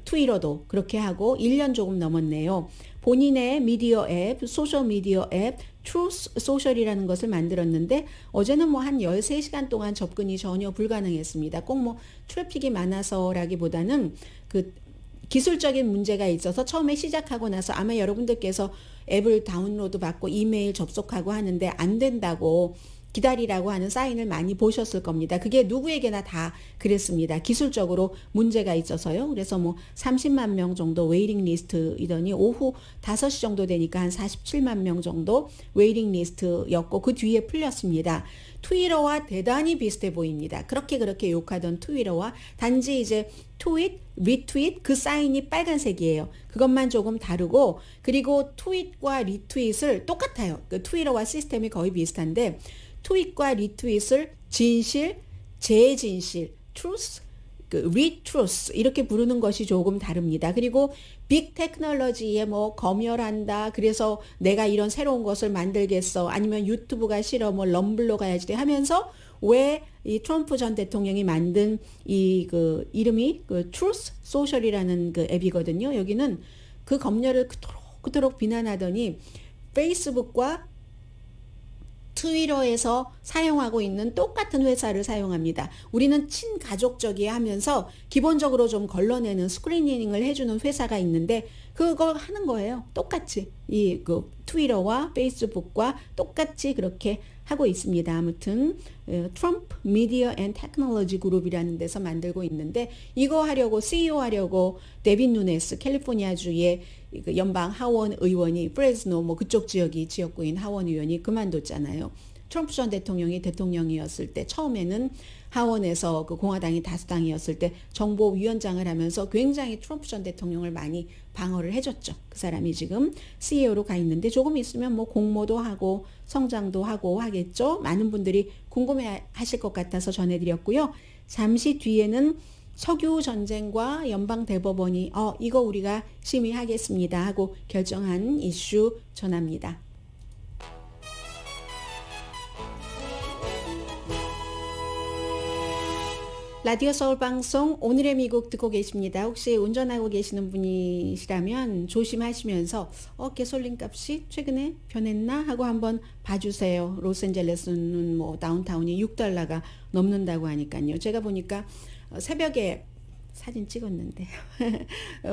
트위터도 그렇게 하고 1년 조금 넘었네요. 본인의 미디어 앱, 소셜 미디어 앱 트루스 소셜이라는 것을 만들었는데 어제는 뭐 한 13시간 동안 접근이 전혀 불가능했습니다. 꼭 뭐 트래픽이 많아서라기보다는 그 기술적인 문제가 있어서 처음에 시작하고 나서 아마 여러분들께서 앱을 다운로드 받고 이메일 접속하고 하는데 안 된다고 기다리라고 하는 사인을 많이 보셨을 겁니다. 그게 누구에게나 다 그랬습니다. 기술적으로 문제가 있어서요. 그래서 뭐 30만 명 정도 웨이팅 리스트이더니 오후 5시 정도 되니까 한 47만 명 정도 웨이팅 리스트였고 그 뒤에 풀렸습니다. 트위터와 대단히 비슷해 보입니다. 그렇게 욕하던 트위터와 단지 이제 트윗, 리트윗 그 사인이 빨간색이에요. 그것만 조금 다르고 그리고 트윗과 리트윗을 똑같아요. 그 트위터와 시스템이 거의 비슷한데 트윗과 리트윗을 진실, 재진실, truth, retruth 이렇게 부르는 것이 조금 다릅니다. 그리고 빅 테크놀로지에 뭐 검열한다. 그래서 내가 이런 새로운 것을 만들겠어. 아니면 유튜브가 싫어. 뭐 럼블로 가야지 돼 하면서 왜 이 트럼프 전 대통령이 만든 이 그 이름이 그 truth social이라는 그 앱이거든요. 여기는 그 검열을 그토록 비난하더니 페이스북과 트위터에서 사용하고 있는 똑같은 회사를 사용합니다. 우리는 친가족적이야 하면서 기본적으로 좀 걸러내는 스크리닝을 해주는 회사가 있는데 그걸 하는 거예요. 똑같이 이 그 트위터와 페이스북과 똑같이 그렇게 하고 있습니다. 아무튼 트럼프 미디어 앤 테크놀로지 그룹이라는 데서 만들고 있는데 이거 하려고 CEO 하려고 데빈 누네스 캘리포니아주의 연방 하원 의원이 프레즈노 뭐 그쪽 지역구인 하원 의원이 그만뒀잖아요. 트럼프 전 대통령이 대통령이었을 때 처음에는 하원에서 그 공화당이 다수당이었을 때 정보위원장을 하면서 굉장히 트럼프 전 대통령을 많이 방어를 해줬죠. 그 사람이 지금 CEO로 가 있는데 조금 있으면 뭐 공모도 하고 성장도 하고 하겠죠. 많은 분들이 궁금해 하실 것 같아서 전해드렸고요. 잠시 뒤에는 석유 전쟁과 연방 대법원이 이거 우리가 심의하겠습니다 하고 결정한 이슈 전합니다. 라디오 서울 방송 오늘의 미국 듣고 계십니다. 혹시 운전하고 계시는 분이시라면 조심하시면서 가솔린 값이 최근에 변했나 하고 한번 봐주세요. 로스앤젤레스는 뭐 다운타운이 $6가 넘는다고 하니까요. 제가 보니까 새벽에 사진 찍었는데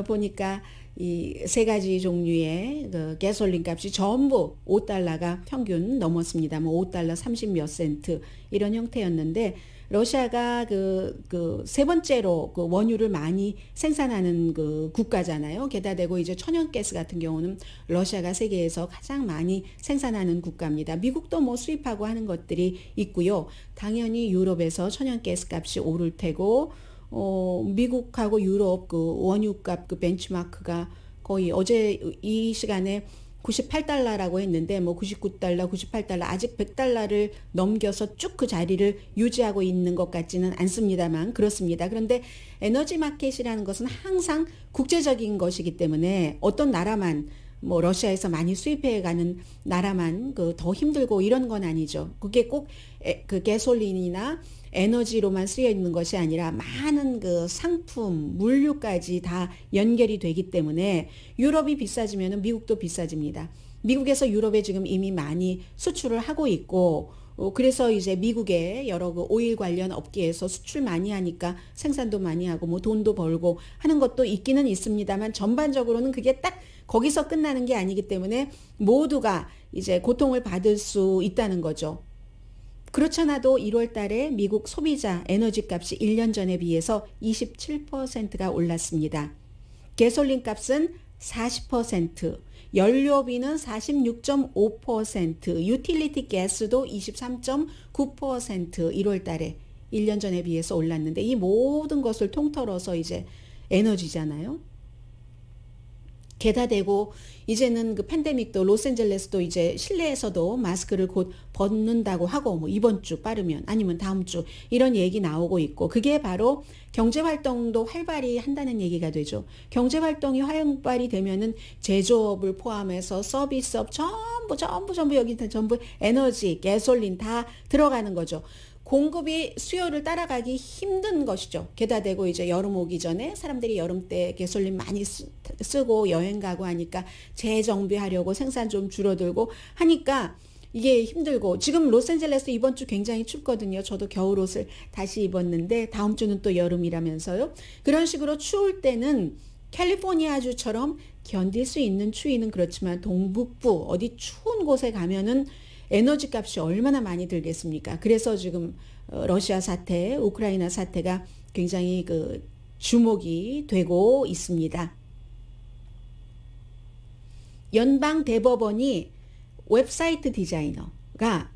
보니까 이 세 가지 종류의 그 가솔린 값이 전부 $5가 평균 넘었습니다. 뭐 $5 30 몇 센트 이런 형태였는데 러시아가 그 세 번째로 그 원유를 많이 생산하는 그 국가잖아요. 게다가 대고 이제 천연가스 같은 경우는 러시아가 세계에서 가장 많이 생산하는 국가입니다. 미국도 뭐 수입하고 하는 것들이 있고요. 당연히 유럽에서 천연가스 값이 오를 테고 미국하고 유럽 그 원유값 그 벤치마크가 거의 어제 이 시간에 $98라고 했는데 뭐 $99, $98 아직 $100를 넘겨서 쭉 그 자리를 유지하고 있는 것 같지는 않습니다만 그렇습니다. 그런데 에너지 마켓이라는 것은 항상 국제적인 것이기 때문에 어떤 나라만 뭐 러시아에서 많이 수입해 가는 나라만 그 더 힘들고 이런 건 아니죠. 그게 꼭 그 가솔린이나 에너지로만 쓰여 있는 것이 아니라 많은 그 상품, 물류까지 다 연결이 되기 때문에 유럽이 비싸지면 미국도 비싸집니다. 미국에서 유럽에 지금 이미 많이 수출을 하고 있고 그래서 이제 미국의 여러 그 오일 관련 업계에서 수출 많이 하니까 생산도 많이 하고 뭐 돈도 벌고 하는 것도 있기는 있습니다만 전반적으로는 그게 딱 거기서 끝나는 게 아니기 때문에 모두가 이제 고통을 받을 수 있다는 거죠. 그렇잖아도 1월 달에 미국 소비자 에너지 값이 1년 전에 비해서 27%가 올랐습니다. 가솔린 값은 40%, 연료비는 46.5%, 유틸리티 가스도 23.9% 1월 달에 1년 전에 비해서 올랐는데 이 모든 것을 통틀어서 이제 에너지잖아요. 게다 대고 이제는 그 팬데믹도 로스앤젤레스도 이제 실내에서도 마스크를 곧 벗는다고 하고 뭐 이번 주 빠르면 아니면 다음 주 이런 얘기 나오고 있고 그게 바로 경제 활동도 활발히 한다는 얘기가 되죠. 경제 활동이 활발히 되면은 제조업을 포함해서 서비스업 전부 여기 전부 에너지, 가솔린 다 들어가는 거죠. 공급이 수요를 따라가기 힘든 것이죠. 게다 대고 이제 여름 오기 전에 사람들이 여름 때 가솔린 많이 쓰고 여행 가고 하니까 재정비하려고 생산 좀 줄어들고 하니까 이게 힘들고 지금 로스앤젤레스 이번 주 굉장히 춥거든요. 저도 겨울옷을 다시 입었는데 다음 주는 또 여름이라면서요. 그런 식으로 추울 때는 캘리포니아주처럼 견딜 수 있는 추위는 그렇지만 동북부 어디 추운 곳에 가면은 에너지 값이 얼마나 많이 들겠습니까? 그래서 지금 러시아 사태, 우크라이나 사태가 굉장히 그 주목이 되고 있습니다. 연방 대법원이 웹사이트 디자이너가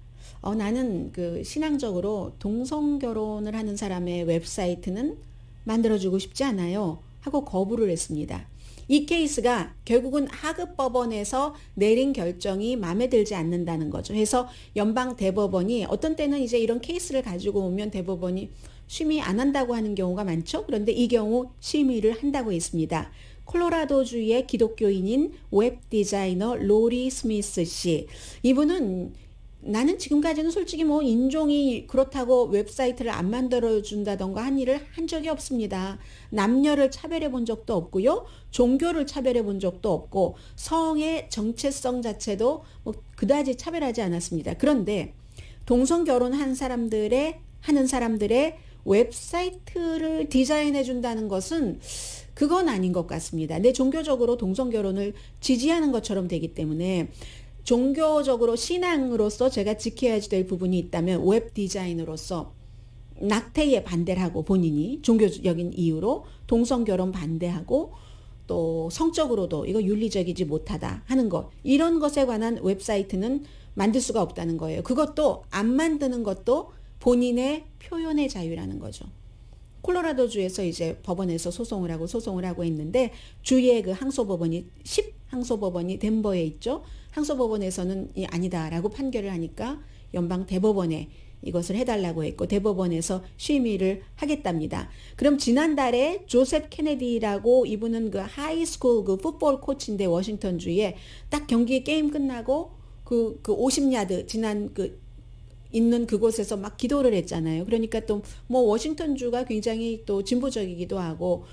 나는 그 신앙적으로 동성 결혼을 하는 사람의 웹사이트는 만들어주고 싶지 않아요 하고 거부를 했습니다. 이 케이스가 결국은 하급 법원에서 내린 결정이 마음에 들지 않는다는 거죠. 그래서 연방 대법원이 어떤 때는 이제 이런 케이스를 가지고 오면 대법원이 심의 안 한다고 하는 경우가 많죠. 그런데 이 경우 심의를 한다고 했습니다. 콜로라도주의 기독교인인 웹 디자이너 로리 스미스 씨. 이분은 나는 지금까지는 솔직히 뭐 인종이 그렇다고 웹사이트를 안 만들어준다던가 한 일을 한 적이 없습니다. 남녀를 차별해 본 적도 없고요. 종교를 차별해 본 적도 없고 성의 정체성 자체도 뭐 그다지 차별하지 않았습니다. 그런데 동성 결혼한 하는 사람들의 웹사이트를 디자인해 준다는 것은 그건 아닌 것 같습니다. 내 종교적으로 동성 결혼을 지지하는 것처럼 되기 때문에 종교적으로 신앙으로서 제가 지켜야 될 부분이 있다면 웹 디자이너로서 낙태에 반대를 하고 본인이 종교적인 이유로 동성결혼 반대하고 또 성적으로도 이거 윤리적이지 못하다 하는 것 이런 것에 관한 웹사이트는 만들 수가 없다는 거예요. 그것도 안 만드는 것도 본인의 표현의 자유라는 거죠. 콜로라도주에서 이제 법원에서 소송을 하고 있는데 주의 그 항소법원이 10항소법원이 덴버에 있죠. 항소법원에서는 아니다라고 판결을 하니까 연방 대법원에 이것을 해달라고 했고 대법원에서 심의를 하겠답니다. 그럼 지난달에 조셉 케네디라고 이분은 그 하이스쿨 그 풋볼 코치인데 워싱턴주에 딱 경기 게임 끝나고 그 50야드 지난 그 있는 그곳에서 막 기도를 했잖아요. 그러니까 또 뭐 워싱턴주가 굉장히 또 진보적이기도 하고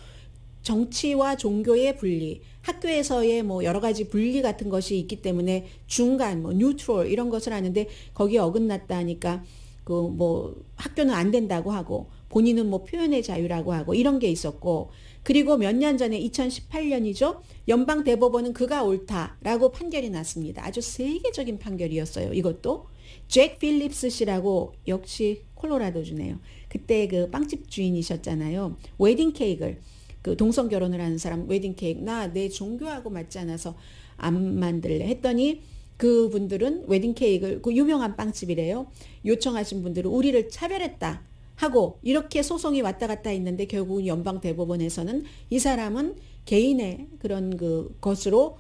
정치와 종교의 분리, 학교에서의 뭐 여러 가지 분리 같은 것이 있기 때문에 중간, 뭐 뉴트럴 이런 것을 하는데 거기에 어긋났다 하니까 그 뭐 학교는 안 된다고 하고 본인은 뭐 표현의 자유라고 하고 이런 게 있었고, 그리고 몇 년 전에 2018년이죠. 연방 대법원은 그가 옳다라고 판결이 났습니다. 아주 세계적인 판결이었어요. 이것도 잭 필립스 씨라고, 역시 콜로라도주네요. 그때 그 빵집 주인이셨잖아요. 웨딩 케이크를, 그 동성 결혼을 하는 사람 웨딩 케이크, 나 내 종교하고 맞지 않아서 안 만들래 했더니 그분들은 웨딩 케이크를, 그 유명한 빵집이래요. 요청하신 분들은 우리를 차별했다 하고 이렇게 소송이 왔다 갔다 했는데 결국은 연방 대법원에서는 이 사람은 개인의 그런 그 것으로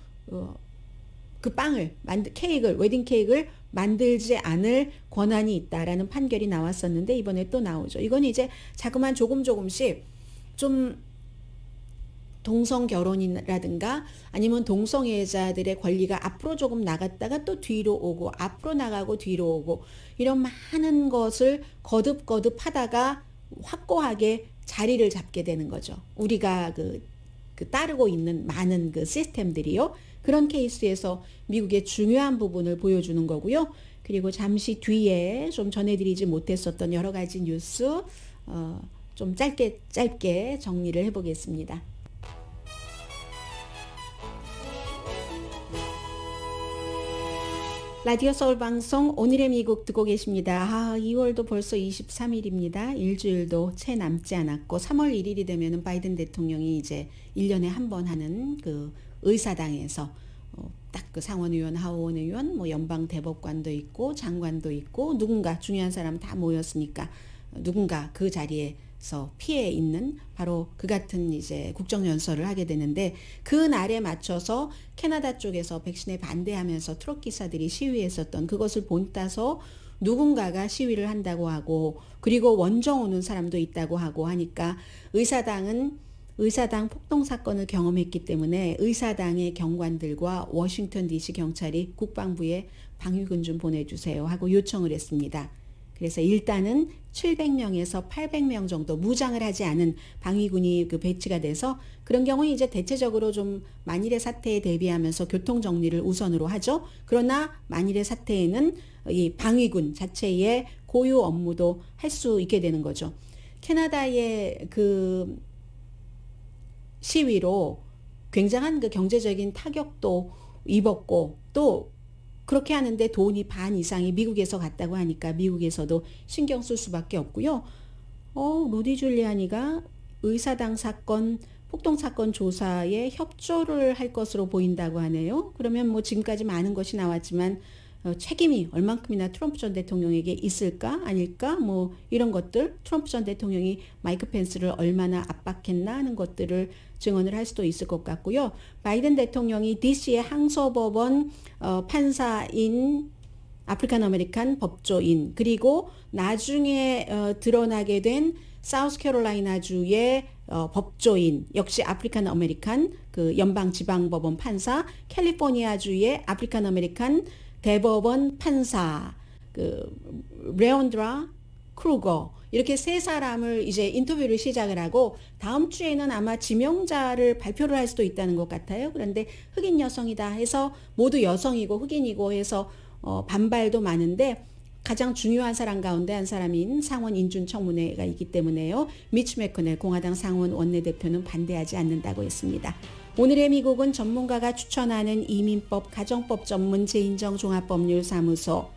그 빵을 케이크를, 웨딩 케이크를 만들지 않을 권한이 있다라는 판결이 나왔었는데 이번에 또 나오죠. 이건 이제 자꾸만 조금씩 좀 동성 결혼이라든가 아니면 동성애자들의 권리가 앞으로 조금 나갔다가 또 뒤로 오고 앞으로 나가고 뒤로 오고 이런 많은 것을 거듭 하다가 확고하게 자리를 잡게 되는 거죠. 우리가 그 따르고 있는 많은 그 시스템들이요. 그런 케이스에서 미국의 중요한 부분을 보여주는 거고요. 그리고 잠시 뒤에 좀 전해드리지 못했었던 여러 가지 뉴스 좀 짧게 정리를 해보겠습니다. 라디오 서울 방송 오늘의 미국 듣고 계십니다. 2월도 벌써 23일입니다. 일주일도 채 남지 않았고 3월 1일이 되면은 바이든 대통령이 이제 1년에 한 번 하는 그 의사당에서 딱 그 상원의원, 하원의원, 뭐 연방 대법관도 있고 장관도 있고 누군가 중요한 사람 다 모였으니까 누군가 그 자리에서 피해 있는 바로 그 같은 이제 국정연설을 하게 되는데, 그 날에 맞춰서 캐나다 쪽에서 백신에 반대하면서 트럭 기사들이 시위했었던 그것을 본따서 누군가가 시위를 한다고 하고, 그리고 원정 오는 사람도 있다고 하고 하니까 의사당 폭동 사건을 경험했기 때문에 의사당의 경관들과 워싱턴 DC 경찰이 국방부에 방위군 좀 보내주세요 하고 요청을 했습니다. 그래서 일단은 700명에서 800명 정도 무장을 하지 않은 방위군이 그 배치가 돼서, 그런 경우는 이제 대체적으로 좀 만일의 사태에 대비하면서 교통 정리를 우선으로 하죠. 그러나 만일의 사태에는 이 방위군 자체의 고유 업무도 할 수 있게 되는 거죠. 캐나다의 그 시위로 굉장한 그 경제적인 타격도 입었고, 또 그렇게 하는데 돈이 반 이상이 미국에서 갔다고 하니까 미국에서도 신경 쓸 수밖에 없고요. 루디 줄리아니가 의사당 사건, 폭동 사건 조사에 협조를 할 것으로 보인다고 하네요. 그러면 뭐 지금까지 많은 것이 나왔지만 책임이 얼만큼이나 트럼프 전 대통령에게 있을까 아닐까 뭐 이런 것들, 트럼프 전 대통령이 마이크 펜스를 얼마나 압박했나 하는 것들을 증언을 할 수도 있을 것 같고요. 바이든 대통령이 DC의 항소법원 판사인 아프리칸 아메리칸 법조인, 그리고 나중에 드러나게 된 사우스캐롤라이나주의 법조인, 역시 아프리칸 아메리칸 그 연방지방법원 판사, 캘리포니아주의 아프리칸 아메리칸 대법원 판사, 그 레온드라 크루거, 이렇게 세 사람을 이제 인터뷰를 시작을 하고 다음 주에는 아마 지명자를 발표를 할 수도 있다는 것 같아요. 그런데 흑인 여성이다 해서 모두 여성이고 흑인이고 해서 반발도 많은데, 가장 중요한 사람 가운데 한 사람인 상원 인준청문회가 있기 때문에요. 미치 매코넬 공화당 상원 원내대표는 반대하지 않는다고 했습니다. 오늘의 미국은 전문가가 추천하는 이민법, 가정법 전문 재인정 종합법률사무소,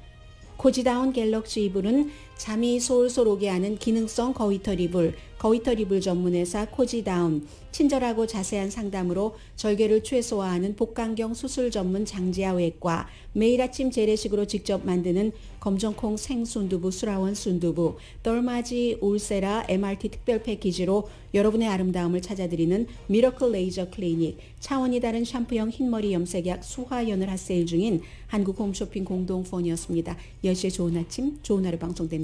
코지다운 갤럭시 이불은 잠이 솔솔 오게 하는 기능성 거위털 이불, 거위털 이불 전문회사 코지다운, 친절하고 자세한 상담으로 절개를 최소화하는 복강경 수술 전문 장지아 외과, 매일 아침 재래식으로 직접 만드는 검정콩 생순두부 수라원 순두부, 덜마지 울세라 MRT 특별 패키지로 여러분의 아름다움을 찾아드리는 미러클 레이저 클리닉, 차원이 다른 샴푸형 흰머리 염색약 수화연을 핫세일 중인 한국 홈쇼핑 공동폰이었습니다. 10시에 좋은 아침, 좋은 하루 방송됩니다.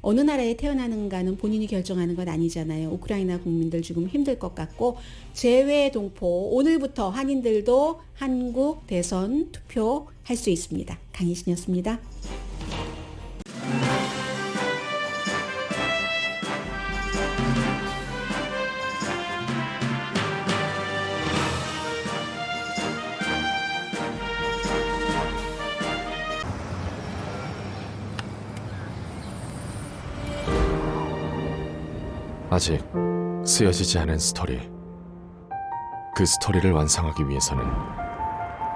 어느 나라에 태어나는가는 본인이 결정하는 건 아니잖아요. 우크라이나 국민들 지금 힘들 것 같고, 재외 동포 오늘부터 한인들도 한국 대선 투표할 수 있습니다. 강희신이었습니다. 아직 쓰여지지 않은 스토리. 그 스토리를 완성하기 위해서는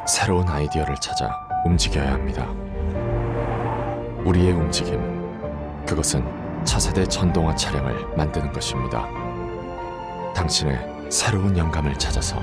새로운 아이디어를 찾아 움직여야 합니다. 우리의 움직임, 그것은 차세대 전동화 차량을 만드는 것입니다. 당신의 새로운 영감을 찾아서